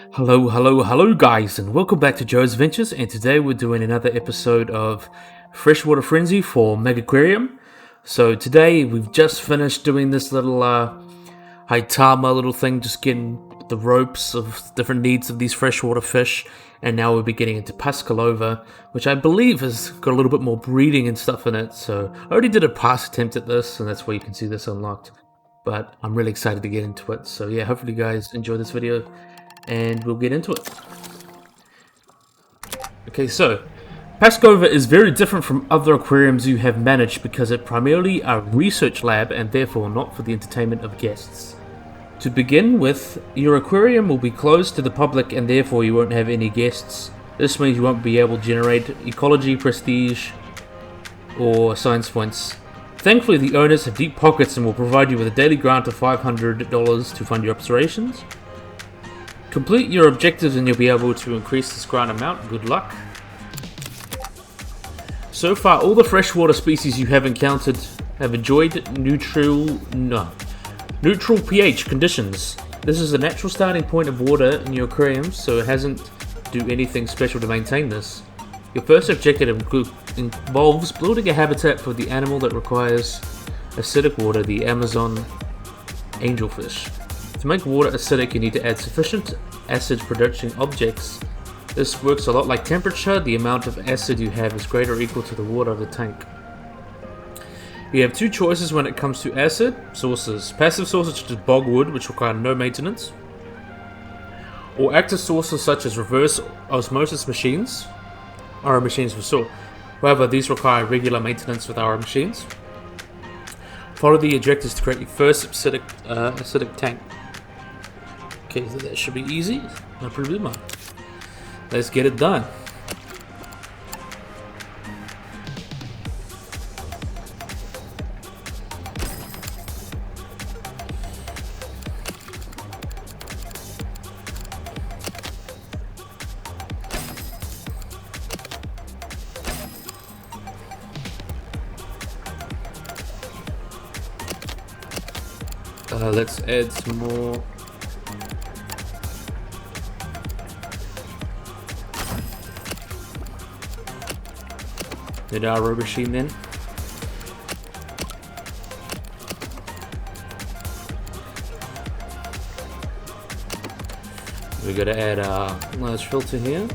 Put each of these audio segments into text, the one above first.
Hello guys, and welcome back to Joe's Adventures, and today we're doing another episode of Freshwater Frenzy for Megaquarium. So today we've just finished doing this little Haitama little thing, just getting the ropes of different needs of these freshwater fish, and now we'll be getting into Paskovka, which I believe has got a little bit more breeding and stuff in it. So I already did a past attempt at this, and that's why you can see this unlocked. But I'm really excited to get into it. So yeah, hopefully you guys enjoy this video, and we'll get into it. Okay, so Paskovka is very different from other aquariums you have managed because it's primarily a research lab and therefore not for the entertainment of guests. To begin with, your aquarium will be closed to the public and therefore you won't have any guests. This means you won't be able to generate ecology, prestige, or science points. Thankfully, the owners have deep pockets and will provide you with a daily grant of $500 to fund your observations. Complete your objectives and you'll be able to increase this grant amount. Good luck. So far, all the freshwater species you have encountered have enjoyed neutral pH conditions. This is a natural starting point of water in your aquariums, so it hasn't do anything special to maintain this. Your first objective involves building a habitat for the animal that requires acidic water, the Amazon Angelfish. To make water acidic, you need to add sufficient acid-producing objects. This works a lot like temperature. The amount of acid you have is greater or equal to the water of the tank. You have two choices when it comes to acid sources. Passive sources such as bogwood, which require no maintenance, or active sources such as reverse osmosis machines. Our machines for sure. However, these require regular maintenance with our machines. Follow the objectives to create your first acidic tank. Okay, so that should be easy. No problema. Let's get it done. Let's add some more. Did our rubber machine then? We gotta add a large filter here.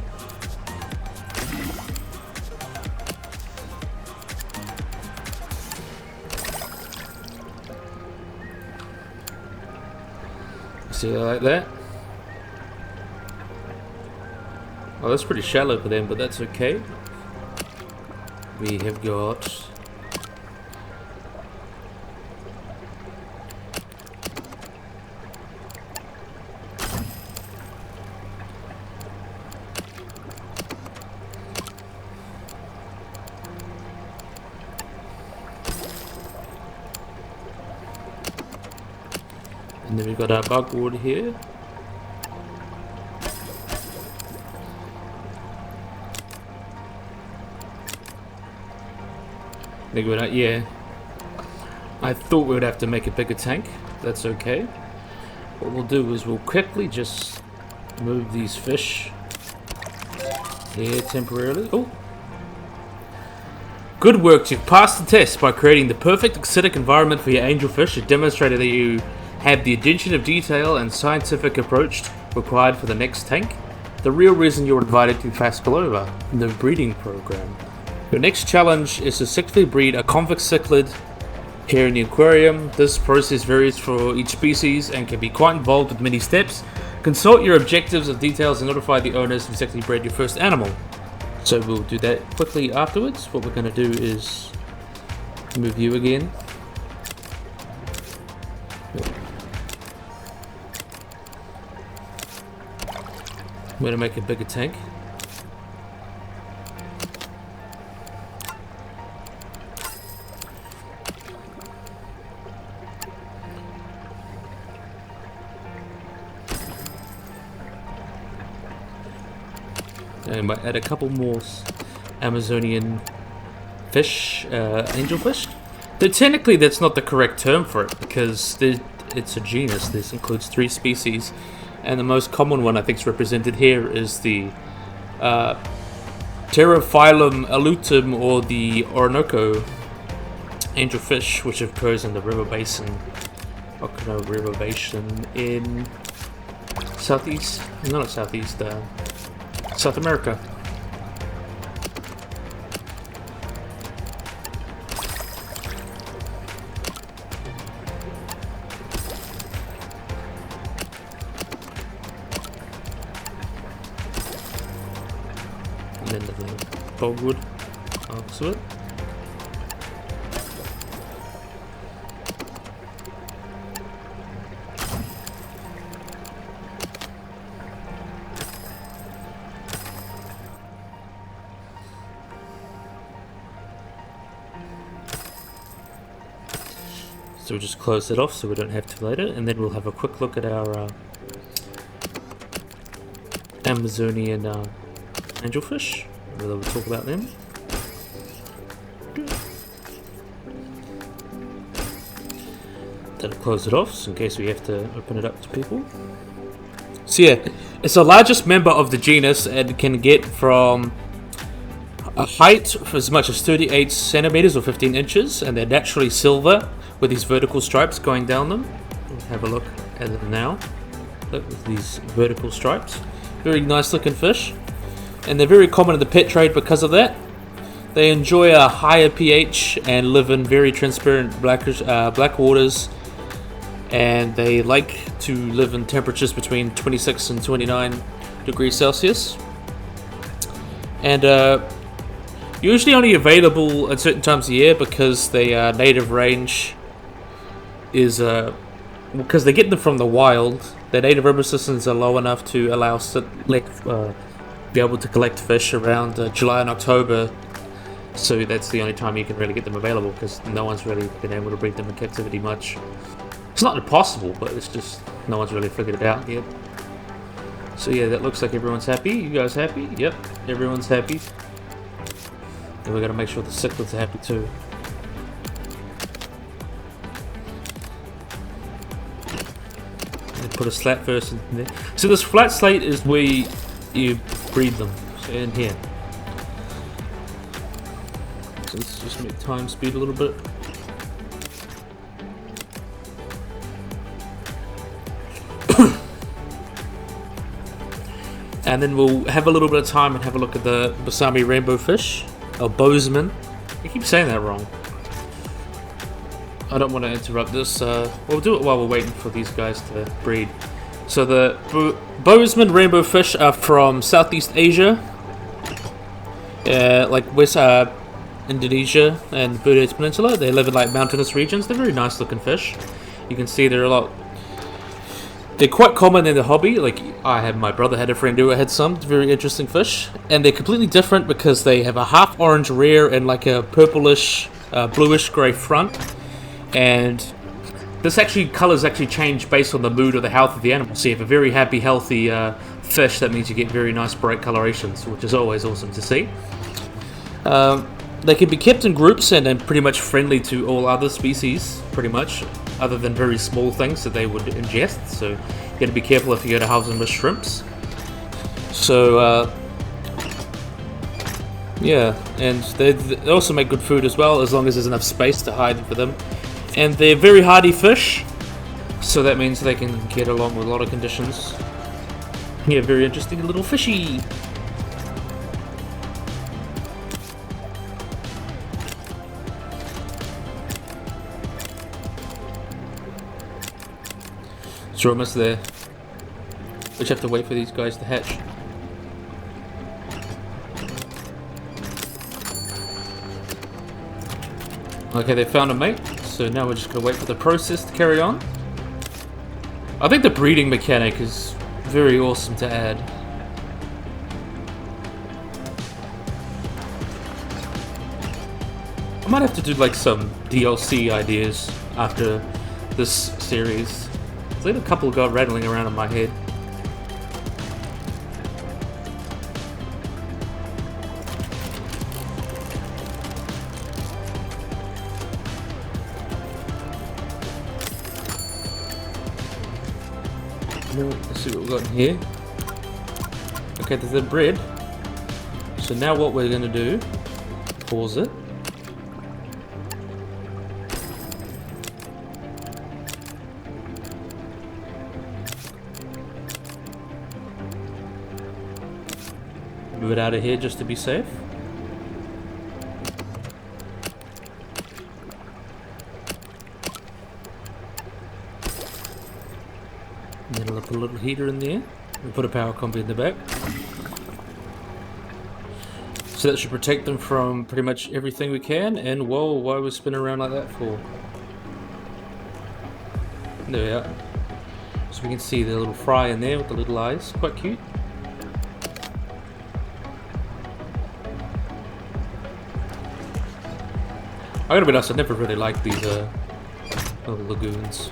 See, like that. Oh, that's pretty shallow for them, but that's okay. We have got and then we've got our bugwood here. Yeah, I thought we would have to make a bigger tank. That's okay. What we'll do is we'll quickly just move these fish here temporarily. Oh, good work! You've passed the test by creating the perfect acidic environment for your angelfish. It demonstrated that you have the attention of detail and scientific approach required for the next tank. The real reason you were invited to Paskovka, the breeding program. Your next challenge is to successfully breed a convex cichlid here in the aquarium. This process varies for each species and can be quite involved with many steps. Consult your objectives and details and notify the owners to successfully breed your first animal. So we'll do that quickly afterwards. What we're going to do is move you again. I'm going to make a bigger tank. And I might add a couple more Amazonian fish, angelfish. Though technically that's not the correct term for it because it's a genus. This includes 3 species. And the most common one I think is represented here is the Pterophyllum elutum, or the Orinoco angelfish, which occurs in the river basin, Orinoco River Basin in South America. And then the dogwood also it. So we'll just close it off so we don't have to later, and then we'll have a quick look at our Amazonian angelfish. We'll talk about them. Then close it off so in case we have to open it up to people. So yeah, it's the largest member of the genus and can get from a height of as much as 38 centimeters or 15 inches, and they're naturally silver with these vertical stripes going down them. We'll have a look at them now. Look, with these vertical stripes. Very nice looking fish. And they're very common in the pet trade because of that. They enjoy a higher pH and live in very transparent black waters. And they like to live in temperatures between 26 and 29 degrees Celsius. And usually only available at certain times of year because their native range is because they get them from the wild. Their native river systems are low enough to allow be able to collect fish around July and October. So that's the only time you can really get them available because no one's really been able to breed them in captivity much. It's not impossible, but it's just no one's really figured it out yet. So yeah, that looks like everyone's happy. You guys happy? Yep, everyone's happy. And we're gonna make sure the cichlids are happy too. And put a slat first in there. So this flat slate is where you breed them. So in here. So let's just make time speed a little bit. And then we'll have a little bit of time and have a look at the Basami rainbow fish, or bozeman. I keep saying that wrong. I don't want to interrupt this. We'll do it while we're waiting for these guys to breed. So the bozeman rainbow fish are from Southeast Asia, like West Indonesia and Burides Peninsula. They live in like mountainous regions. They're very nice looking fish. You can see they're quite common in the hobby. Like my brother had a friend who had some very interesting fish, and they're completely different because they have a half orange rear and like a purplish, bluish grey front. And this colors actually change based on the mood or the health of the animal. So you have a very happy, healthy fish. That means you get very nice bright colorations, which is always awesome to see. They can be kept in groups and then pretty much friendly to all other species, pretty much, other than very small things that they would ingest. So you got to be careful if you go to house them with shrimps. So yeah, and they also make good food as well, as long as there's enough space to hide for them. And they're very hardy fish, so that means they can get along with a lot of conditions. Yeah, very interesting little fishy. So we're almost there. We just have to wait for these guys to hatch. Okay, they found a mate, so now we're just gonna wait for the process to carry on. I think the breeding mechanic is very awesome to add. I might have to do like some DLC ideas after this series. There's like a couple got rattling around in my head. see what we've got in here. Okay, there's the bread. So now what we're going to do, pause it. Move it out of here just to be safe. And then I'll put a little heater in there. We'll put a power combi in the back. So that should protect them from pretty much everything we can. And whoa, why are we spinning around like that for? There we are. So we can see the little fry in there with the little eyes. Quite cute. I gotta be honest, I never really liked these little lagoons.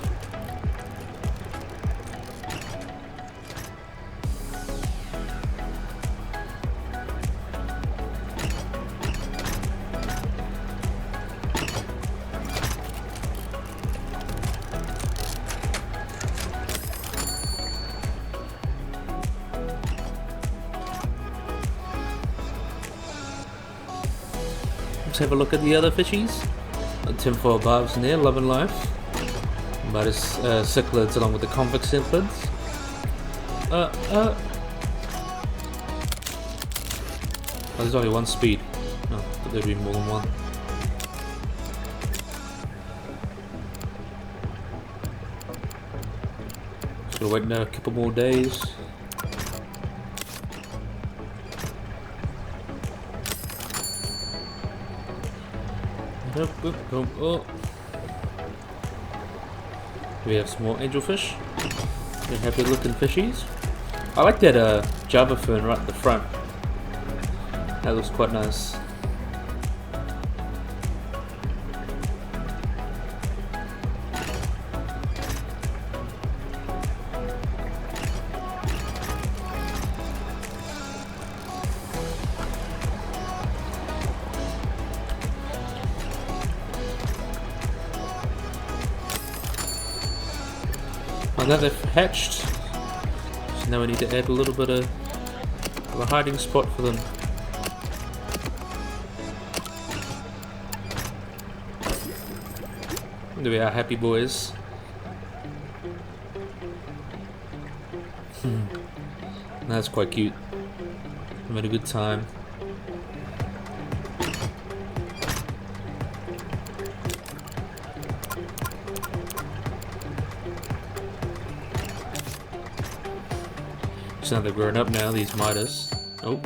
Let's have a look at the other fishies. Tinfoil barbs in there, loving life. Midas cichlids along with the convex cichlids. Oh, there's only one speed. Oh, but there'd be more than one. Just gotta wait now a couple more days. Oh. We have some more angelfish. They're happy looking fishies. I like that Java fern right at the front. That looks quite nice. Now they've hatched, so now we need to add a little bit of a hiding spot for them. There we are, happy boys. That's quite cute. I'm having a good time. So now they're grown up now, these Midas. Oh.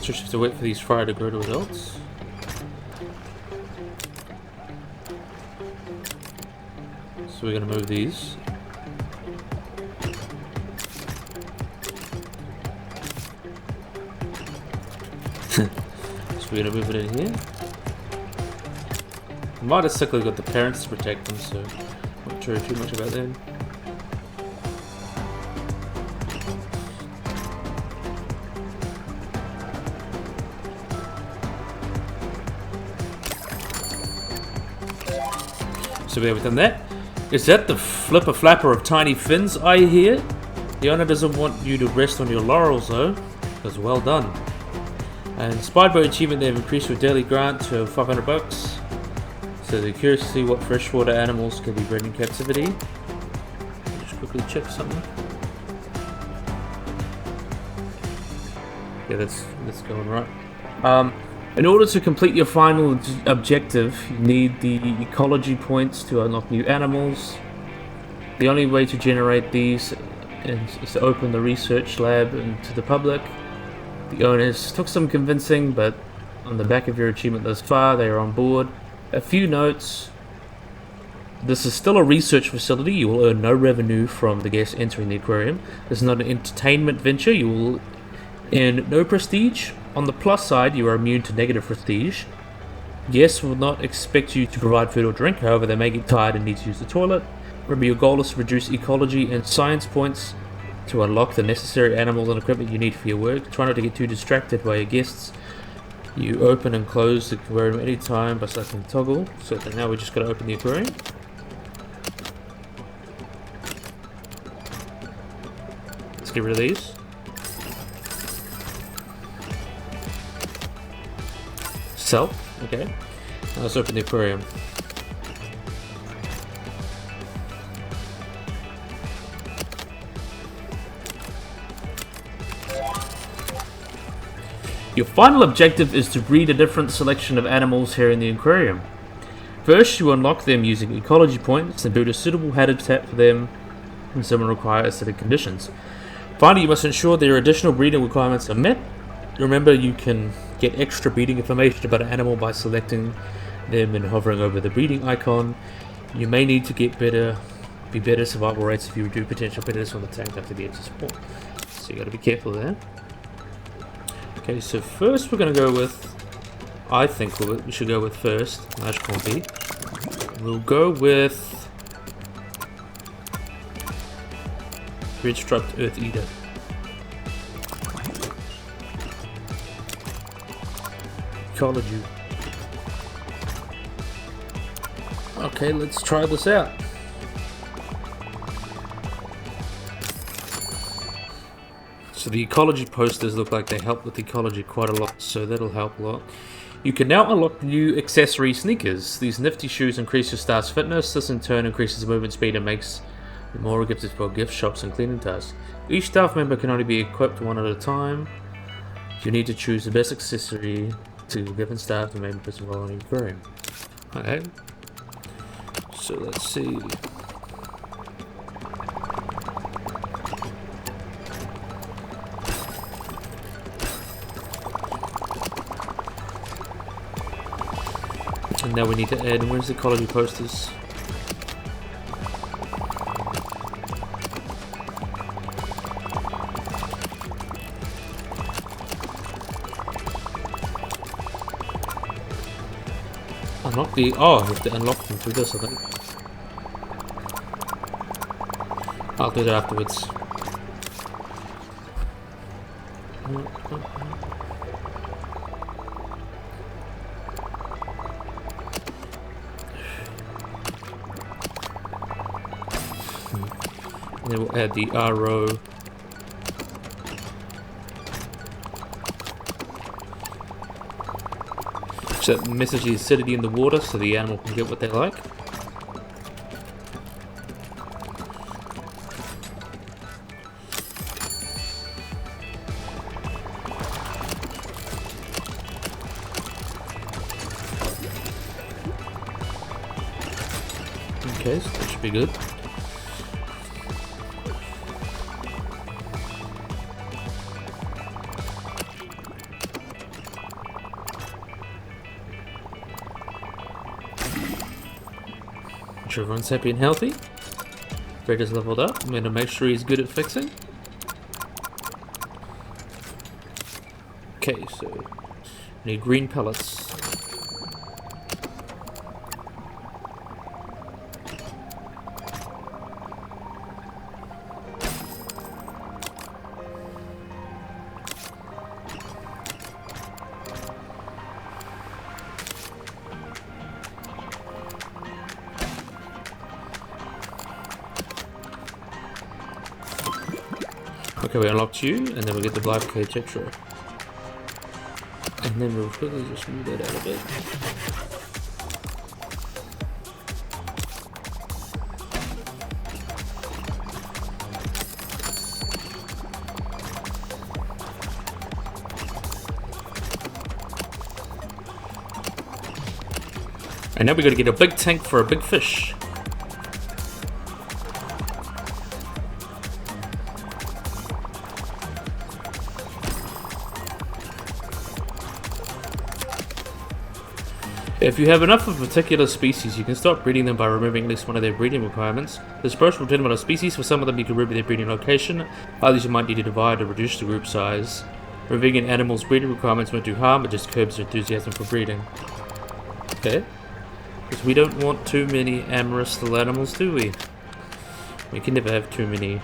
Just have to wait for these fry to grow to adults. So we're going to move these. So we're going to move it in here. Might have sickly got the parents to protect them, so not sure too much about them. So we have done that. Is that the flipper flapper of tiny fins I hear? The owner doesn't want you to rest on your laurels though, because well done. And inspired by achievement, they've increased your daily grant to $500. So they're curious to see what freshwater animals can be bred in captivity. Just quickly check something. Yeah, that's going right. In order to complete your final objective, you need the ecology points to unlock new animals. The only way to generate these is to open the research lab to the public. The owners took some convincing, but on the back of your achievement thus far, they are on board. A few notes. This is still a research facility. You will earn no revenue from the guests entering the aquarium. This is not an entertainment venture. You will earn no prestige. On the plus side, you are immune to negative prestige. Guests will not expect you to provide food or drink, however they may get tired and need to use the toilet. Remember, your goal is to reduce ecology and science points to unlock the necessary animals and equipment you need for your work. Try not to get too distracted by your guests. You open and close the aquarium anytime by selecting toggle. So now we just got to open the aquarium. Let's get rid of these. Sell. Okay. Now let's open the aquarium. Your final objective is to breed a different selection of animals here in the aquarium. First, you unlock them using ecology points and build a suitable habitat for them when someone requires certain conditions. Finally, you must ensure their additional breeding requirements are met. Remember, you can get extra breeding information about an animal by selecting them and hovering over the breeding icon. You may need to get better survival rates if you do potential predators on the tank after the exit spawn. So you got to be careful there. Okay, so first we're going to go with, I think we should go with first, we'll go with Red Striped Earth Eater. Ecology. Okay, let's try this out. So the ecology posters look like they help with ecology quite a lot, so that'll help a lot. You can now unlock new accessory sneakers. These nifty shoes increase your staff's fitness. This in turn increases movement speed and makes them more gifted for gift shops and cleaning tasks. Each staff member can only be equipped one at a time. You need to choose the best accessory to given staff to make the person roll on your aquarium. Okay. So let's see. And now we need to add, where's the ecology posters? Unlock the, oh, I have to unlock them through this, I think. I'll do that afterwards. And then we'll add the RO. So that message the acidity in the water so the animal can get what they like. Okay, so that should be good. Make sure everyone's happy and healthy. Fred leveled up. I'm going to make sure he's good at fixing. Okay, so we need green pellets. Okay, we unlocked you, and then we get the Plateau Tetra. And then we'll quickly just move that out a bit. And now we got to get a big tank for a big fish. If you have enough of a particular species, you can start breeding them by removing at least one of their breeding requirements. This approach will determine a species. For some of them, you can remove their breeding location. Others, you might need to divide or reduce the group size. Removing an animal's breeding requirements won't do harm, but just curbs their enthusiasm for breeding. Okay. Because we don't want too many amorous little animals, do we? We can never have too many.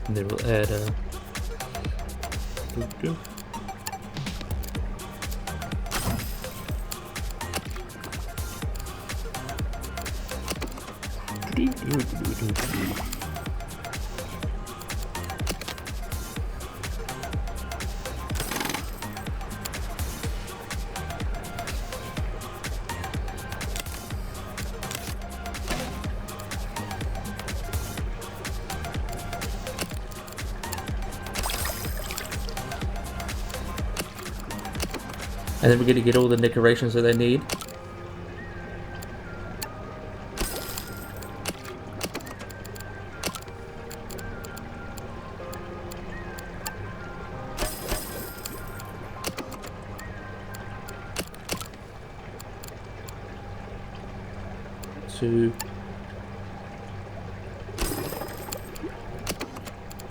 And then we'll add a... And then we're going to get all the decorations that they need. Two.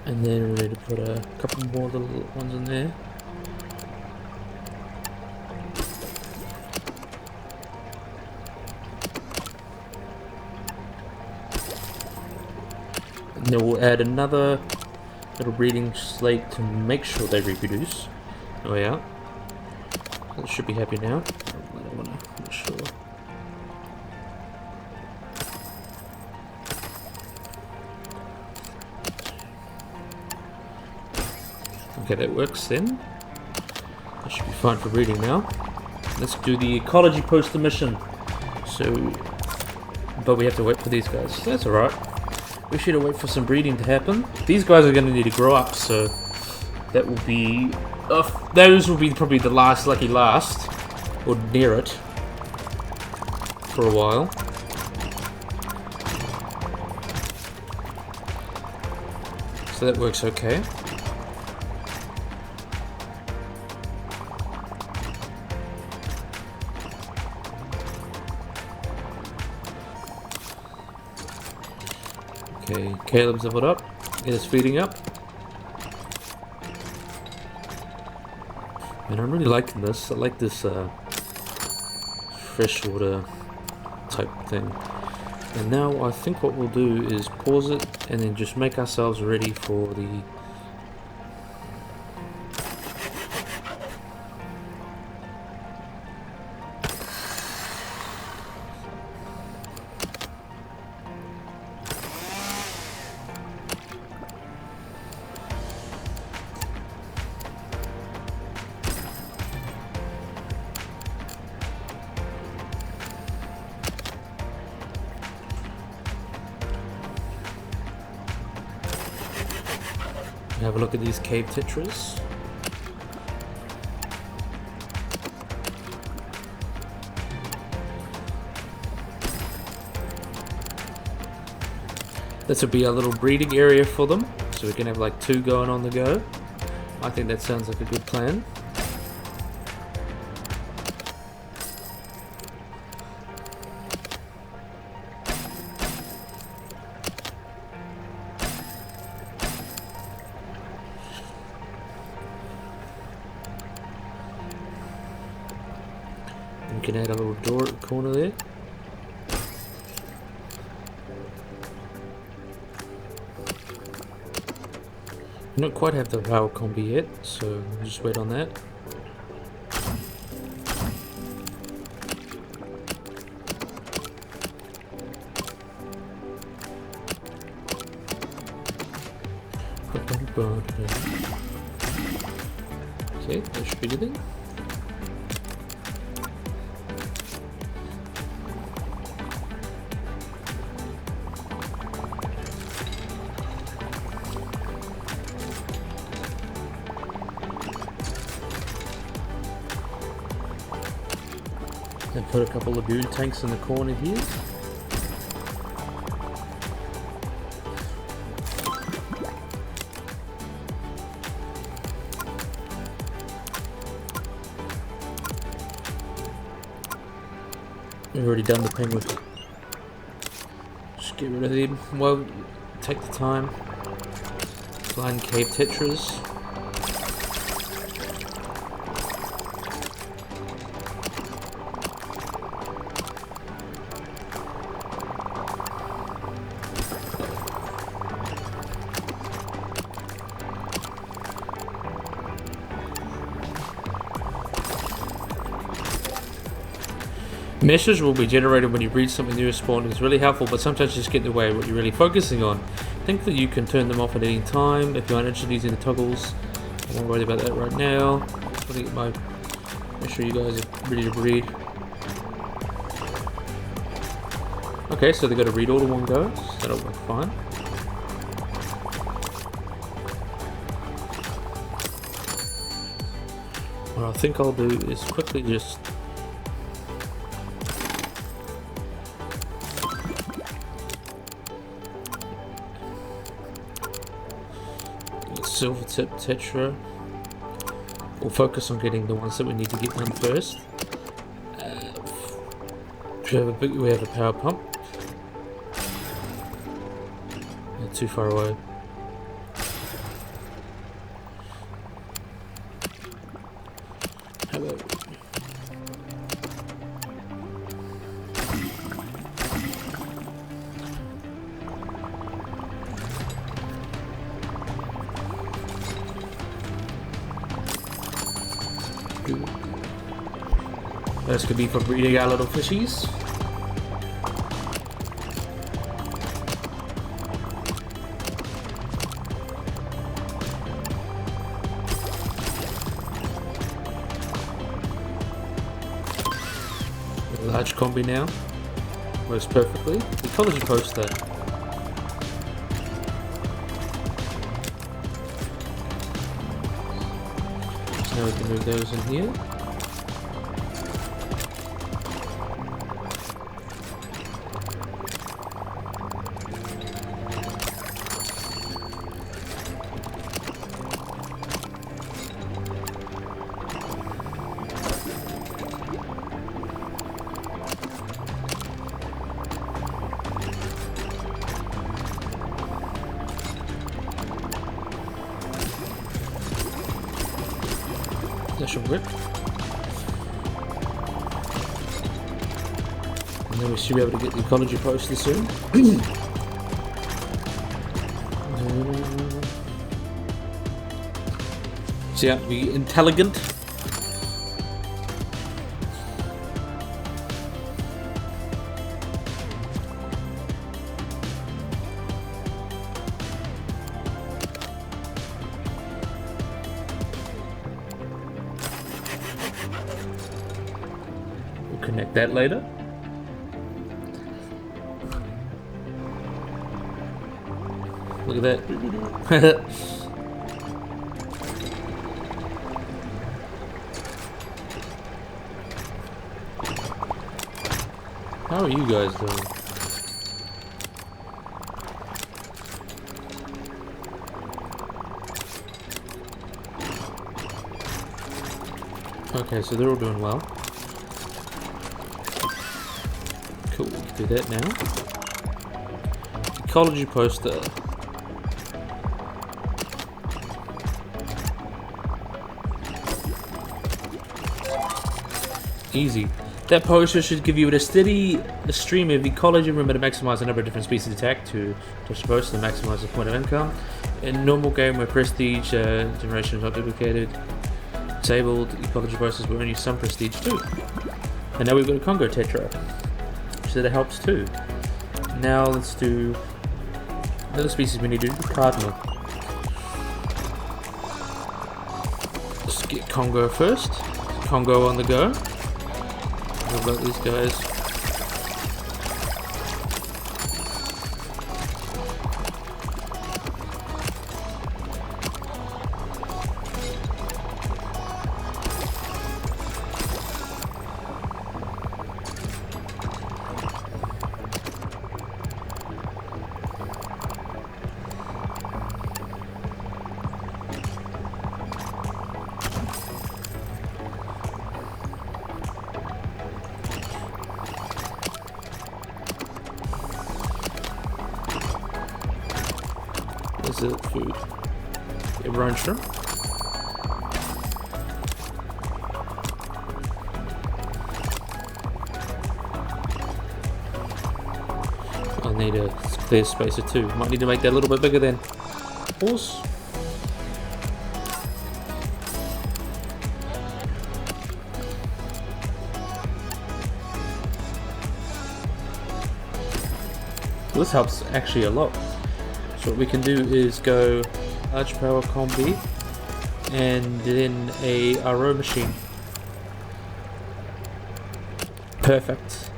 And then we're going to put a couple more little ones in there. And then we'll add another little breeding slate to make sure they reproduce. Oh yeah. It should be happy now. I don't want to make sure. Okay, that works then. That should be fine for breeding now. Let's do the ecology poster mission. So, but we have to wait for these guys. That's alright. We should wait for some breeding to happen. These guys are going to need to grow up, so that will be... those will be probably the lucky last, or near it, for a while. So that works okay. Okay, Caleb's leveled up. It is feeding up. And I'm really liking this. I like this freshwater type thing. And now I think what we'll do is pause it and then just make ourselves ready for the... Have a look at these cave tetras. This will be a little breeding area for them, so we can have like 2 going on the go. I think that sounds like a good plan. We can add a little door at the corner there. We don't quite have the power combi yet, so we'll just wait on that. Okay, that should be the thing. Then put a couple of lagoon tanks in the corner here. We've already done the penguins. Just get rid of them. Well, take the time. Blind cave tetras. Message will be generated when you read something new spawning. It's really helpful, but sometimes just get in the way of what you're really focusing on. Think that you can turn them off at any time if you aren't interested in using the toggles. I won't worry about that right now. Just want to get make sure you guys are ready to read. Okay, so they've got to read all in one go. So that'll work fine. What I think I'll do is quickly just Silver tip Tetra. We'll focus on getting the ones that we need to get done first. We have a power pump. Not too far away. How about this could be for breeding our little fishies. A large combi now. Works perfectly. Ecology poster. So now we can move those in here. That should work. And then we should be able to get the ecology poster soon. So yeah, be intelligent. Connect that later. Look at that. How are you guys doing? Okay, so they're all doing well. Cool, we can do that now. Ecology poster. Easy. That poster should give you a steady stream of ecology. Remember to maximize the number of different species attacked to touch the poster and maximize the point of income. In normal game where prestige generation is not duplicated, disabled ecology posters will earn you some prestige too. And now we've got a Congo Tetra. So that helps too. Now let's do another species we need to do, Cardinal. Let's get Congo first. Congo on the go. What about these guys? is it food? Yeah, brine shrimp. I need a clear spacer too. Might need to make that a little bit bigger then. Pause. This helps actually a lot. So what we can do is go large power combi and then a RO machine. Perfect.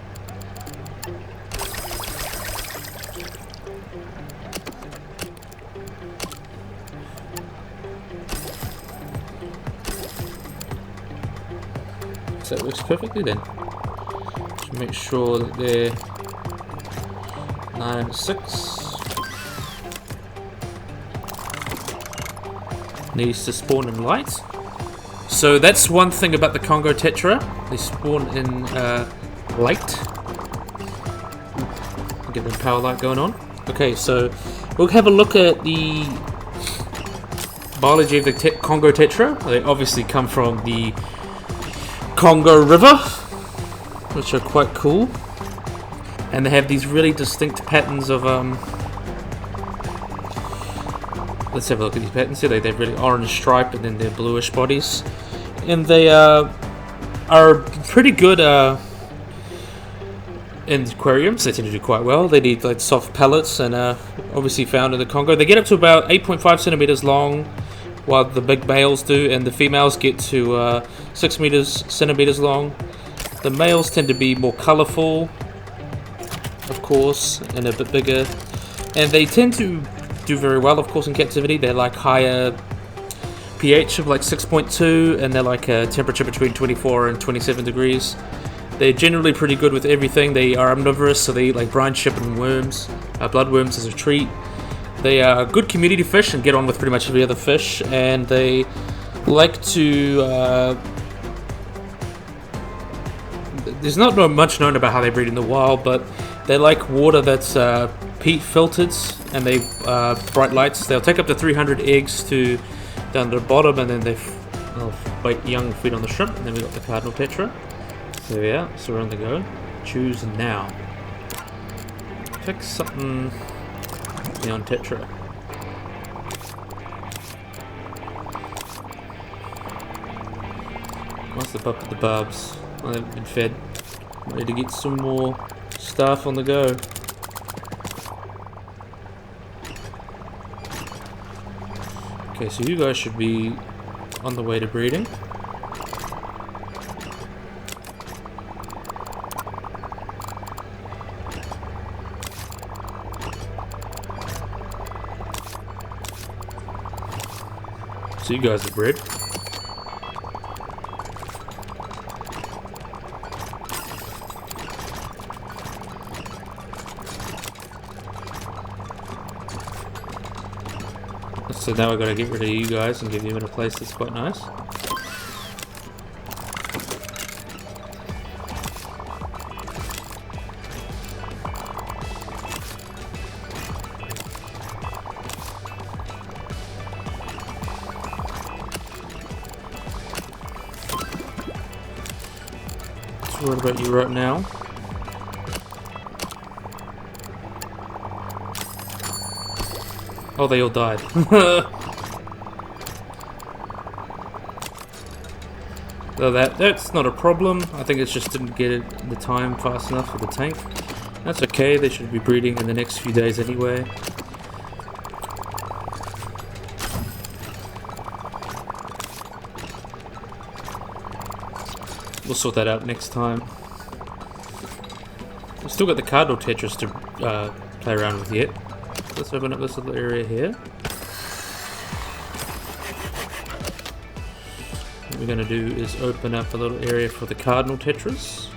So that works perfectly then. Just make sure that they're 9 and 6. Needs to spawn in light. So that's one thing about the Congo Tetra. They spawn in light. Get the power light going on. Okay, so we'll have a look at the biology of the Congo Tetra. They obviously come from the Congo River, which are quite cool. And they have these really distinct patterns of let's have a look at these patterns here. They're really orange striped and then they're bluish bodies. And they are pretty good in aquariums. They tend to do quite well. They need like soft pellets and obviously found in the Congo. They get up to about 8.5 centimeters long, while the big males do, and the females get to 6 centimeters long. The males tend to be more colorful, of course, and a bit bigger. And they tend to do very well, of course, in captivity. They're like higher pH of like 6.2, and they're like a temperature between 24 and 27 degrees. They're generally pretty good with everything. They are omnivorous, so they eat like brine shrimp and worms, bloodworms as a treat. They are good community fish and get on with pretty much every other fish, and they like to there's not much known about how they breed in the wild, but they like water that's peat filtered, and they bright lights. They'll take up to 300 eggs to down to the bottom, and then they'll bite young feed on the shrimp. And then we got the Cardinal Tetra. So there we are. So we're on the go. Choose now. Pick something on Tetra. What's the buck with the barbs? I haven't been fed. Ready to get some more stuff on the go. Okay, so you guys should be on the way to breeding. So you guys are bred. So now we've got to get rid of you guys and give you in a place that's quite nice. So what about you right now? Oh, they all died. So that's not a problem. I think it's just didn't get it the time fast enough for the tank. That's okay, they should be breeding in the next few days anyway. We'll sort that out next time. We've still got the Cardinal Tetras to play around with yet. Let's open up this little area here. What we're going to do is open up a little area for the Cardinal Tetras.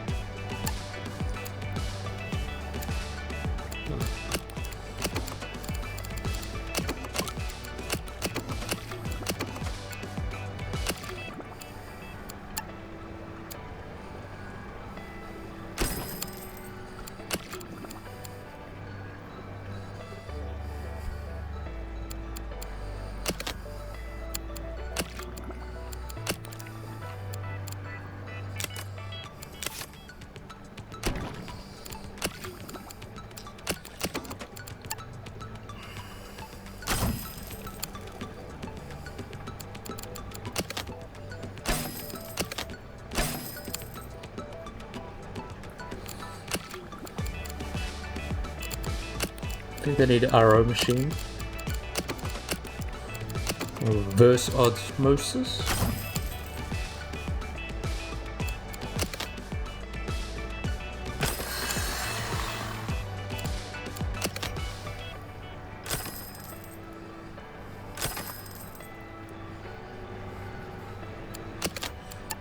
think they need an RO machine. Or reverse osmosis.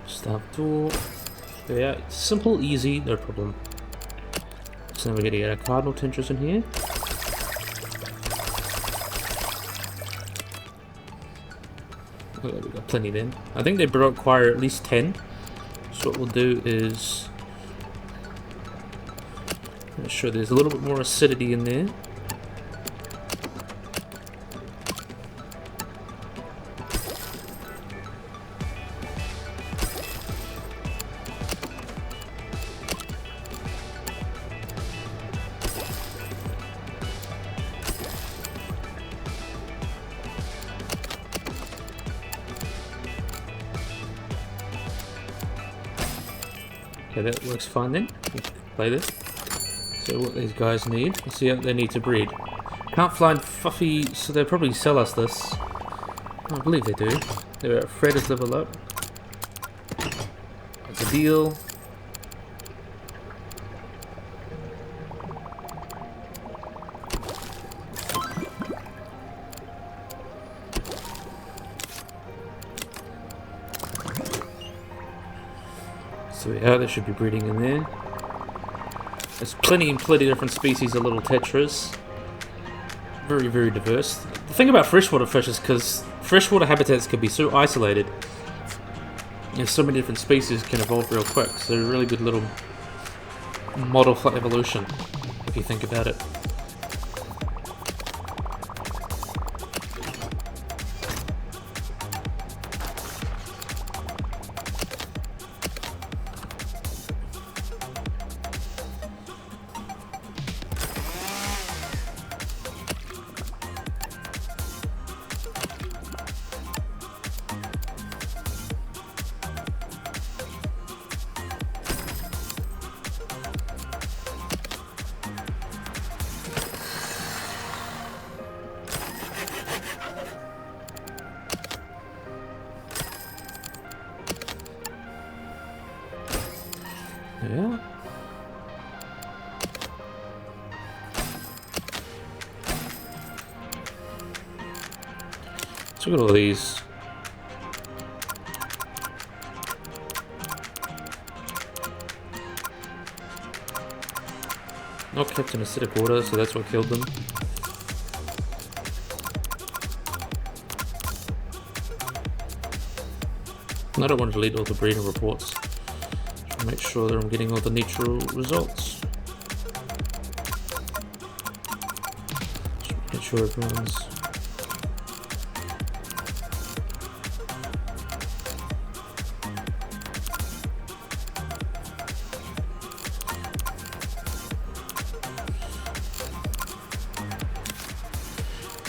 Stop door. Yeah, simple, easy, no problem. So then we're gonna get our Cardinal Tetras in here. Oh, we got plenty then. I think they require at least 10. So what we'll do is make sure there's a little bit more acidity in there. Okay, that works fine then. We can play this. So what these guys need, let's see what they need to breed. Can't find Fluffy, so they'll probably sell us this. I believe they do. They're at Fred's level up. That's a deal. So yeah, they should be breeding in there. There's plenty different species of little tetras. Very, very diverse. The thing about freshwater fish is because freshwater habitats can be so isolated. There's so many different species can evolve real quick. So they're a really good little model for evolution, if you think about it. Yeah. So look at all these. Not kept in acidic water, so that's what killed them. I don't want to delete all the breeding reports. Make sure that I'm getting all the natural results. Just make sure everyone's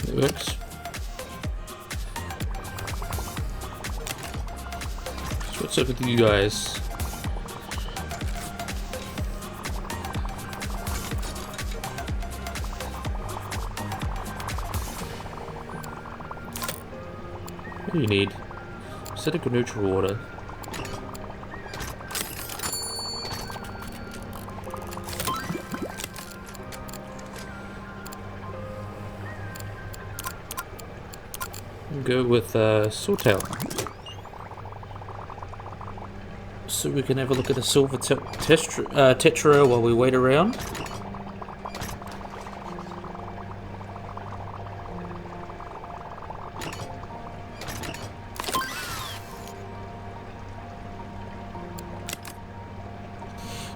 it works. So what's up with you guys? What do you need? Acidic or neutral water? Go with Swordtail. So we can have a look at the silver tetra while we wait around.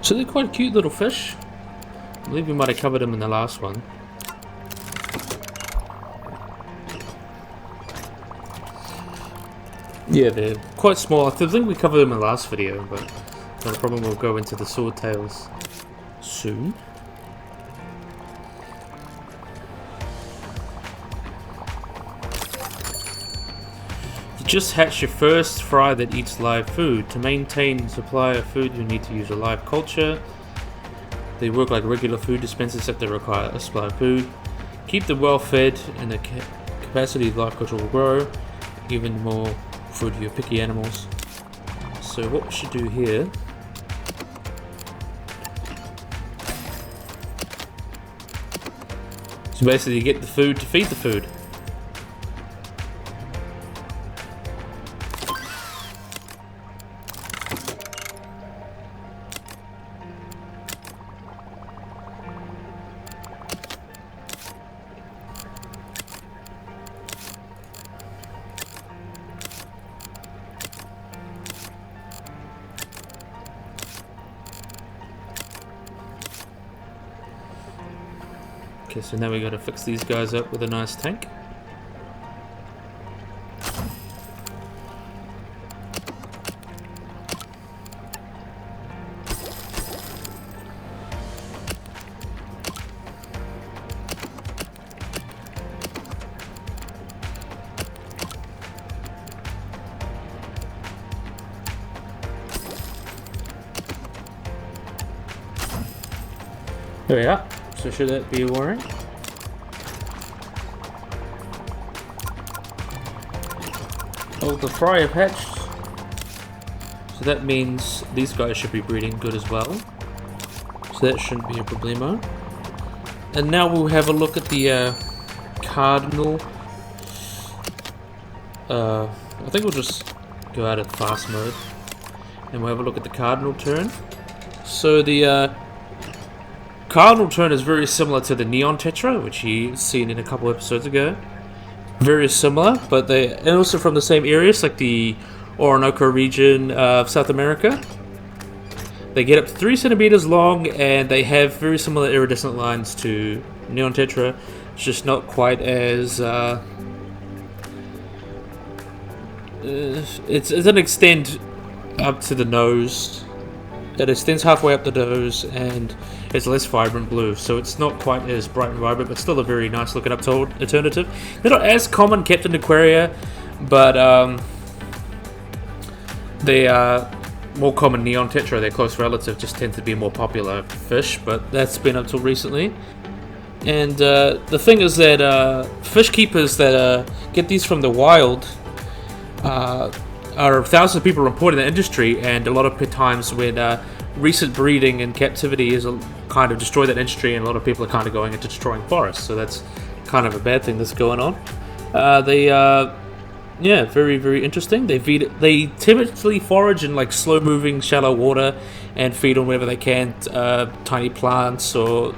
So they're quite cute little fish. I believe we might have covered them in the last one. Yeah, they're quite small. I think we covered them in the last video, but not a problem. We'll go into the swordtails soon. You just hatch your first fry that eats live food. To maintain supply of food, you need to use a live culture. They work like regular food dispensers except they require a supply of food. Keep them well fed, and the capacity of life culture will grow. Even more food for your picky animals. So what we should do here. So basically you get the food to feed the food. Okay, so now we gotta fix these guys up with a nice tank. There we are. So should that be worrying? Oh, the fry have hatched. So that means these guys should be breeding good as well. So that shouldn't be a problemo. And now we'll have a look at the Cardinal. I think we'll just go out of fast mode. And we'll have a look at the Cardinal Turn. So the Cardinal Turn is very similar to the Neon Tetra, which you've seen in a couple episodes ago. Very similar, but and also from the same areas, like the Orinoco region of South America. They get up to 3 centimeters long, and they have very similar iridescent lines to Neon Tetra. It's just not quite as it doesn't extend up to the nose. It extends halfway up the nose, and it's less vibrant blue, so it's not quite as bright and vibrant, but still a very nice looking alternative. They're not as common kept in aquaria, but they are more common. Neon Tetra, their close relative, just tend to be more popular fish, but that's been up till recently. And the thing is that fish keepers that get these from the wild are thousands of people reporting the industry, and a lot of times when recent breeding and captivity is kind of destroy that industry, and a lot of people are kind of going into destroying forests, so that's kind of a bad thing that's going on. Yeah, very, very interesting. They typically forage in like slow moving shallow water and feed on wherever they can, tiny plants or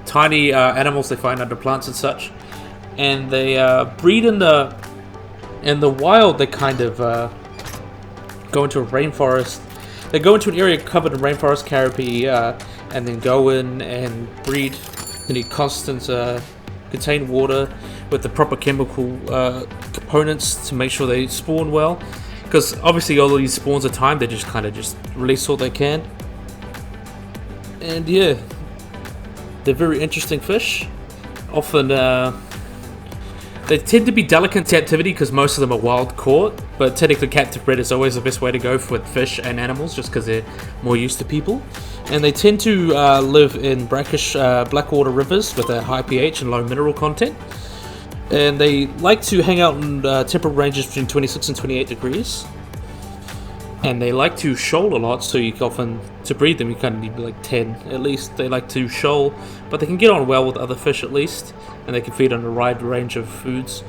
tiny animals they find under plants and such, and they breed in the wild. They kind of go into a rainforest. They go into an area covered in rainforest canopy, and then go in and breed. They need constant contained water with the proper chemical components to make sure they spawn well. Because obviously all of these spawns are timed. They just kind of just release all they can. And yeah, they're very interesting fish. Often they tend to be delicate in captivity because most of them are wild caught, but technically captive bred is always the best way to go with fish and animals, just because they're more used to people. And they tend to live in brackish blackwater rivers with a high pH and low mineral content. And they like to hang out in temperature ranges between 26 and 28 degrees. And they like to shoal a lot, so you often, to breed them, you kind of need like 10 at least. They like to shoal, but they can get on well with other fish at least, and they can feed on a wide range of foods.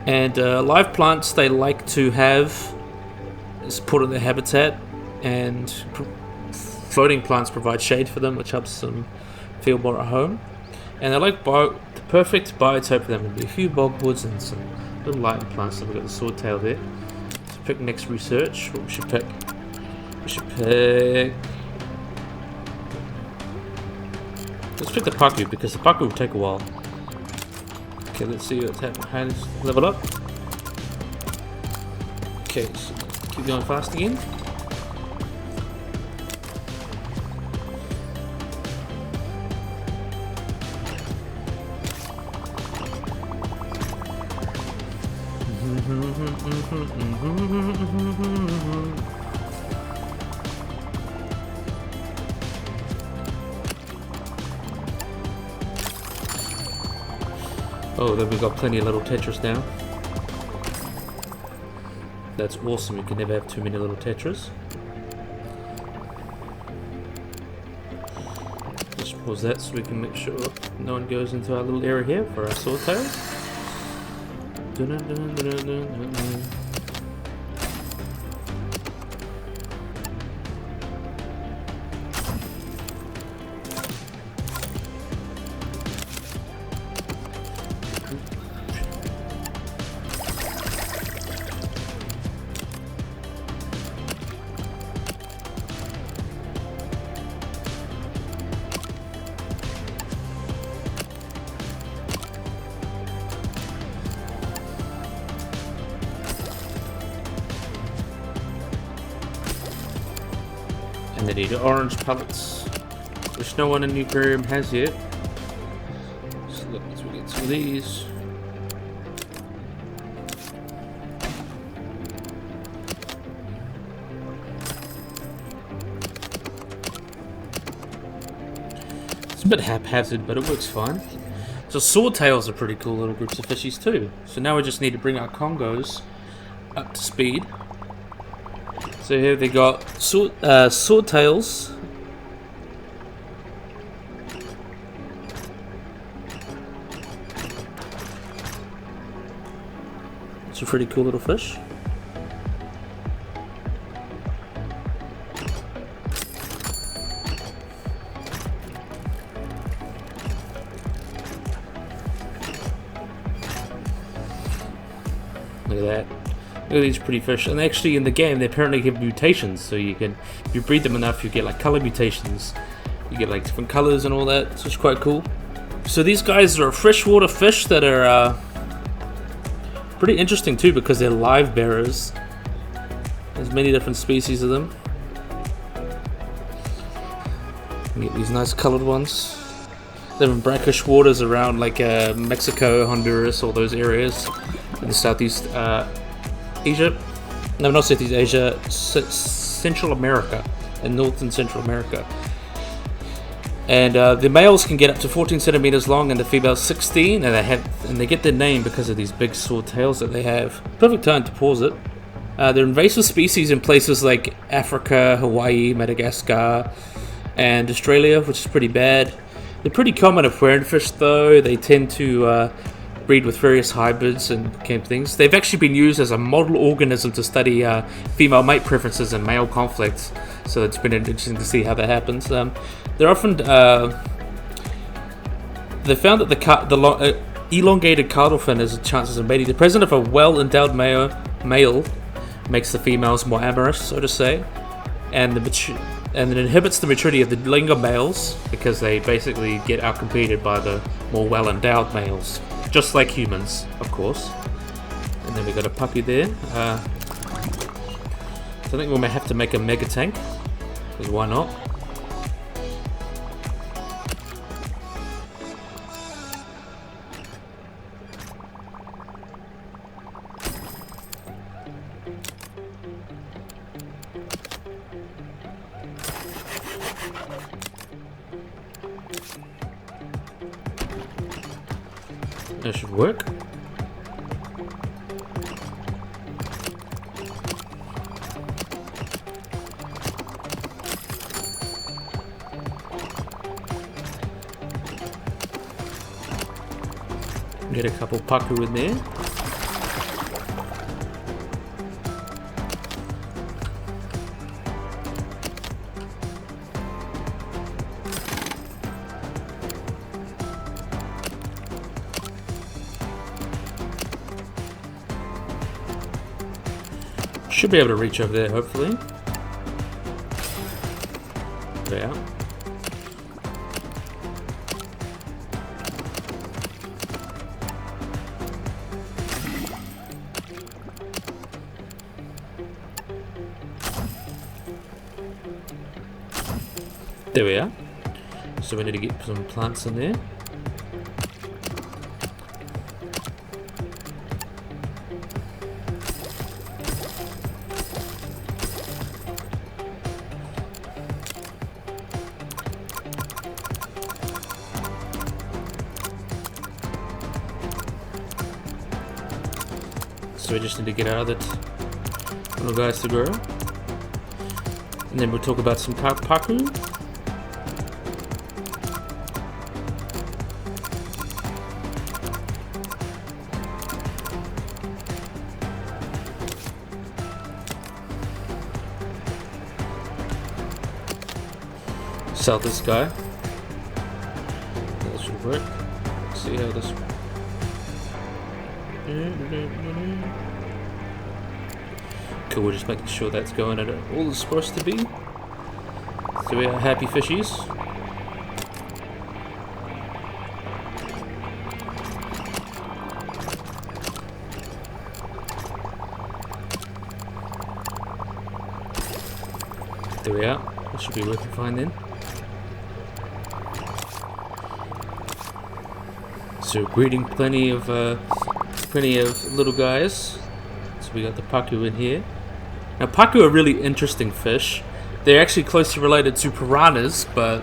And live plants they like to have is put in their habitat, and floating plants provide shade for them, which helps them feel more at home. And they like the perfect biotope for them would be a few bogwoods and some little light plants. So we've got the swordtail there. Pick next research. What we should pick? We should pick. Let's pick the paku, because the paku will take a while. Okay, let's see what's happening. Hands level up. Okay, so keep going fast again. Oh, then we've got plenty of little Tetras now. That's awesome, you can never have too many little Tetras. Just pause that so we can make sure no one goes into our little area here for our swordtails. And they need orange pellets, which no one in the aquarium has yet. So let's get some of these. It's a bit haphazard, but it works fine. So swordtails are pretty cool little groups of fishies too. So now we just need to bring our Congos up to speed. So here they got swordtails. It's a pretty cool little fish. Look at that. Look at these pretty fish. And actually in the game they apparently have mutations, so you can, if you breed them enough, you get like color mutations. You get like different colors and all that, so it's quite cool. So these guys are freshwater fish that are pretty interesting too, because they're live bearers. There's many different species of them. You get these nice colored ones. They live in brackish waters around like Mexico, Honduras, all those areas in Southeast Asia. No, not Southeast Asia, Central America and North and Central America. And the males can get up to 14 centimeters long, and the females 16. And they get their name because of these big sword tails that they have. Perfect time to pause it. They're invasive species in places like Africa, Hawaii, Madagascar, and Australia, which is pretty bad. They're pretty common aquarium fish, though. They tend to breed with various hybrids and kind of things. They've actually been used as a model organism to study female mate preferences and male conflicts. So it's been interesting to see how that happens. They're often they found that the elongated caudal fin has chances of mating. The presence of a well-endowed male makes the females more amorous, so to say, and it inhibits the maturity of the younger males because they basically get outcompeted by the more well-endowed males, just like humans, of course. And then we got a puppy there. So I think we may have to make a mega tank, because why not? That should work. Get a couple paku in there. Should be able to reach over there, hopefully. Yeah. There we are. So we need to get some plants in there. so we just need to get our other little guys to grow. And then we'll talk about some paku. Sell this guy. That should work. Let's see how this. Cool, we're just making sure that's going at all it's supposed to be. So we are happy fishies. There we are. That should be working fine then. So breeding plenty of little guys. So we got the paku in here. Now paku are really interesting fish. They're actually closely related to piranhas, but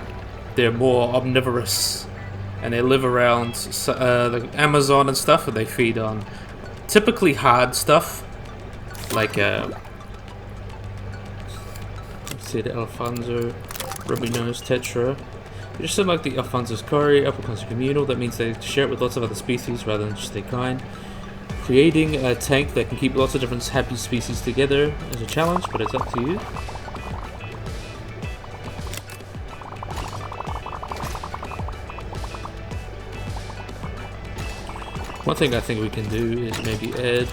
they're more omnivorous, and they live around the Amazon and stuff, and they feed on typically hard stuff like let's see, the Alfonso, ruby-nosed Tetra. Just like the Alfonso's Cory, Applecone's communal. That means they share it with lots of other species rather than just their kind. Creating a tank that can keep lots of different happy species together is a challenge, but it's up to you. One thing I think we can do is maybe add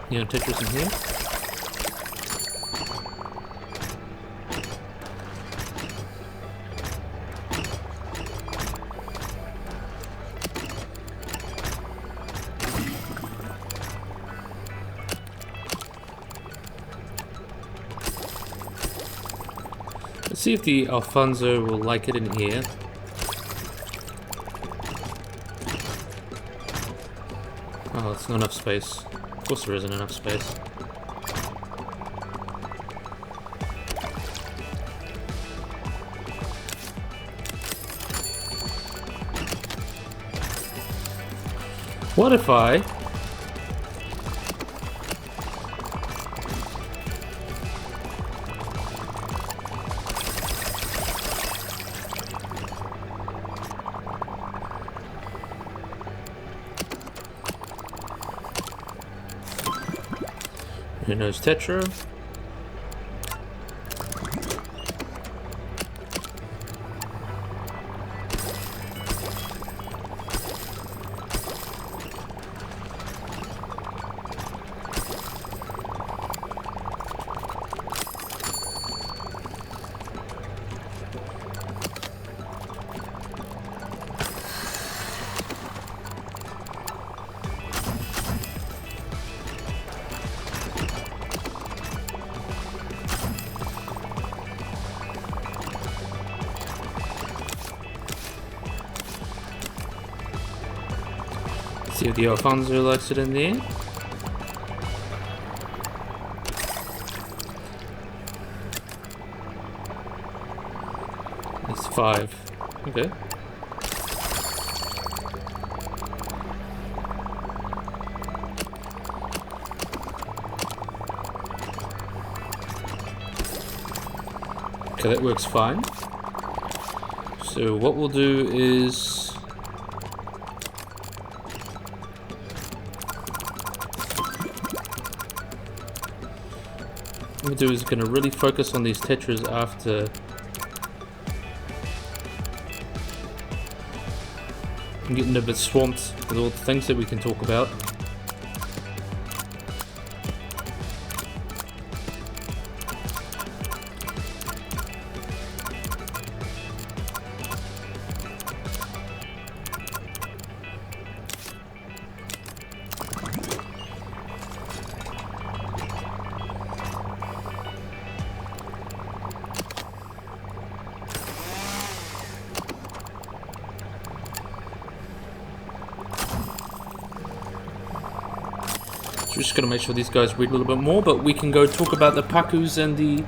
Tetras in here. Let's see if the Alfonso will like it in here. Oh, it's not enough space. Of course there isn't enough space. What if I Nose Tetra. See if the Alfonso likes it in there. It's 5. Okay. Okay, that works fine. So what we'll do is going to really focus on these Tetras after I'm getting a bit swamped with all the things that we can talk about. So we're just going to make sure these guys breed a little bit more, but we can go talk about the pakus and the...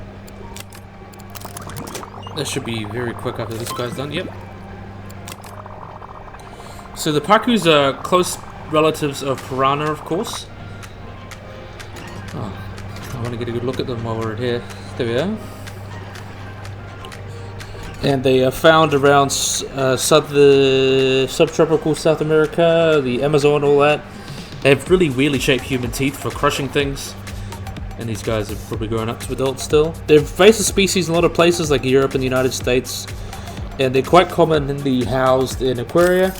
That should be very quick after this guy's done, yep. So the pakus are close relatives of piranha, of course. Oh, I want to get a good look at them while we're here. There we are. And they are found around subtropical South America, the Amazon, all that. They have really weirdly shaped human teeth for crushing things. And these guys are probably growing up to adults still. They're invasive species in a lot of places like Europe and the United States. And they're quite commonly housed in aquaria.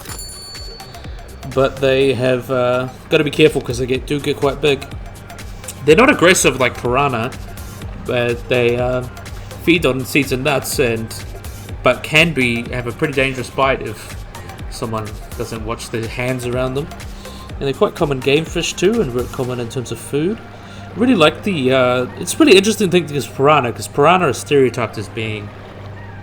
But they have got to be careful because they do get quite big. They're not aggressive like piranha, but they feed on seeds and nuts, but can have a pretty dangerous bite if someone doesn't watch their hands around them. And they're quite common game fish too, and very common in terms of food. I really like it's a really interesting thing because piranha are stereotyped as being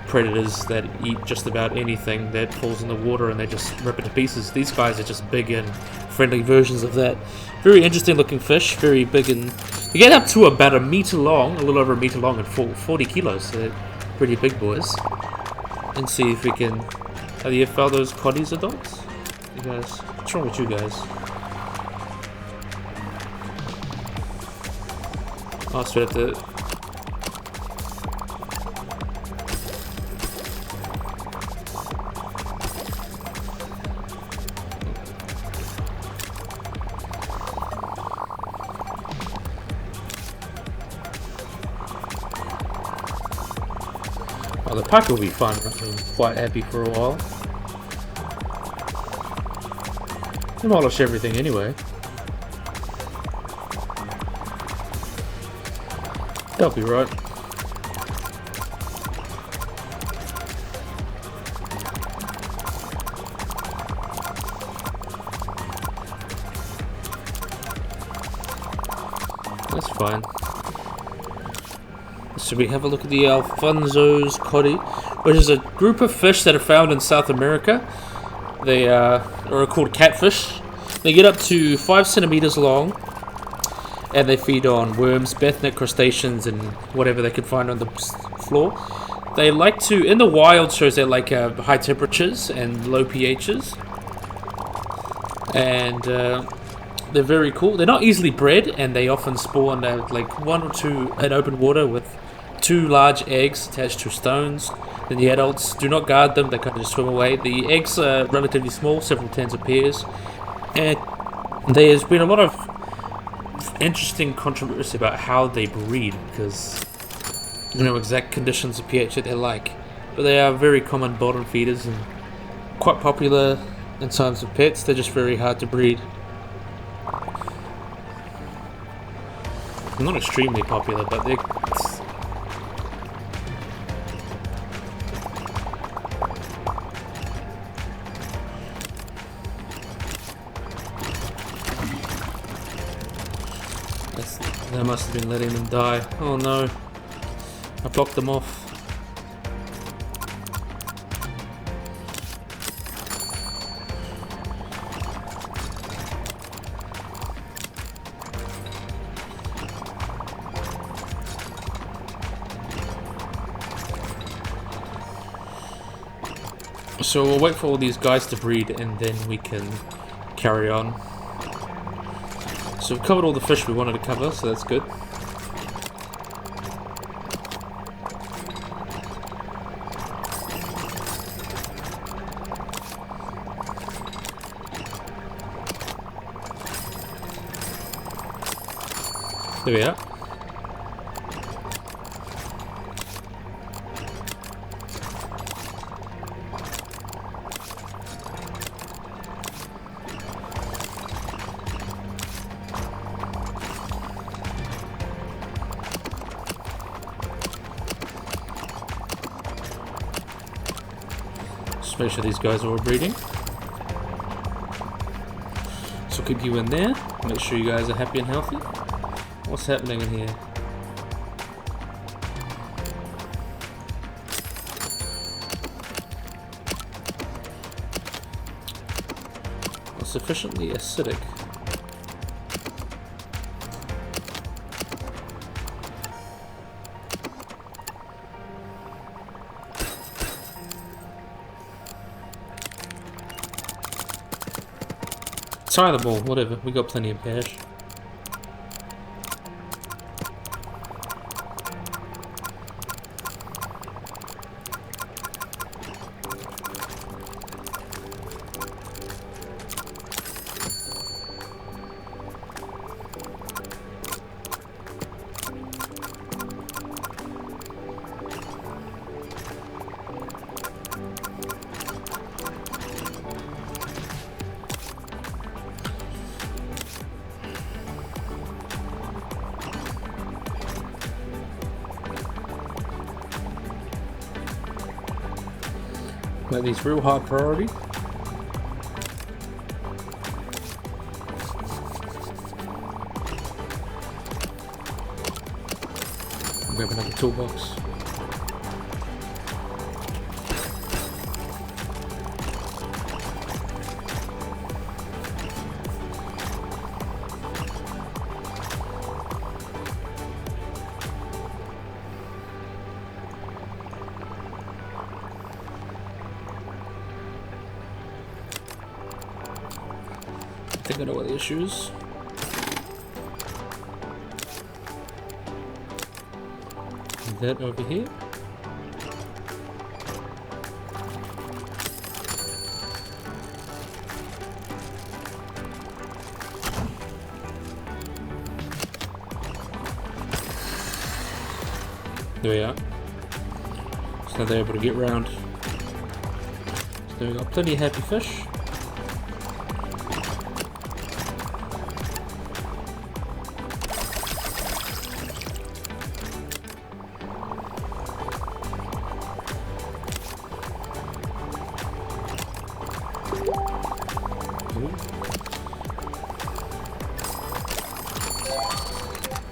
predators that eat just about anything that falls in the water and they just rip it to pieces. These guys are just big and friendly versions of that. Very interesting looking fish, very big, and you get up to about a little over a meter long and 40 kilos, so they're pretty big boys. And see if we can... Have you found those coddies adults? You guys... What's wrong with you guys? Oh, so we have to... Oh, the pack will be fun. I'm quite happy for a while. Demolish everything anyway. That'll be right. That's fine. So we have a look at the Alfonso's coddy, which is a group of fish that are found in South America. They are called catfish. They get up to 5 centimeters long, and they feed on worms, benthic crustaceans, and whatever they can find on the floor. They like to, in the wild, shows they like high temperatures and low pHs, and they're very cool. They're not easily bred, and they often spawn like 1 or 2 in open water with 2 large eggs attached to stones. Then the adults do not guard them, they kind of just swim away. The eggs are relatively small, several tens of pairs. And there's been a lot of interesting controversy about how they breed, because you know exact conditions of pH that they like. But they are very common bottom feeders and quite popular in terms of pets. They're just very hard to breed. Not extremely popular, but they're... They must have been letting them die. Oh no. I blocked them off. So we'll wait for all these guys to breed and then we can carry on. So we've covered all the fish we wanted to cover, so that's good. There we are. Just make sure these guys are all breeding. So keep you in there. Make sure you guys are happy and healthy. What's happening in here? Sufficiently acidic. Tire them all, whatever. We got plenty of cash. Make these real high priority. Grab another toolbox. I think I know what the issue is. That over here. There we are. So now they're able to get round. So we've got plenty of happy fish.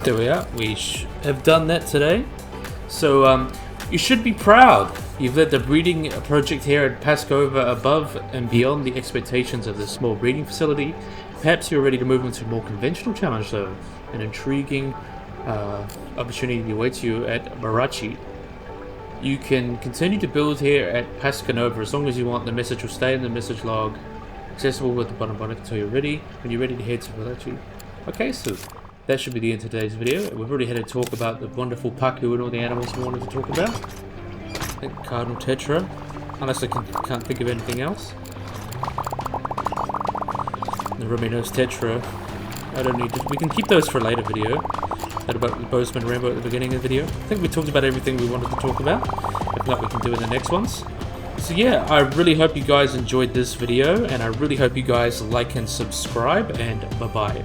There we are. We have done that today. So you should be proud. You've led the breeding project here at Paskovka above and beyond the expectations of this small breeding facility. Perhaps you're ready to move into a more conventional challenge though. An intriguing opportunity awaits you at Barachi. You can continue to build here at Paskovka as long as you want. The message will stay in the message log, accessible with the button until you're ready. When you're ready to head to Barachi. Okay, so that should be the end of today's video. We've already had a talk about the wonderful Paku and all the animals we wanted to talk about. I think Cardinal Tetra, unless I can't think of anything else. The Ruminose Tetra, I don't need to, we can keep those for a later video. That about the Bozeman Rainbow at the beginning of the video. I think we talked about everything we wanted to talk about. If not, we can do it in the next ones. So yeah, I really hope you guys enjoyed this video, and I really hope you guys like and subscribe, and bye-bye.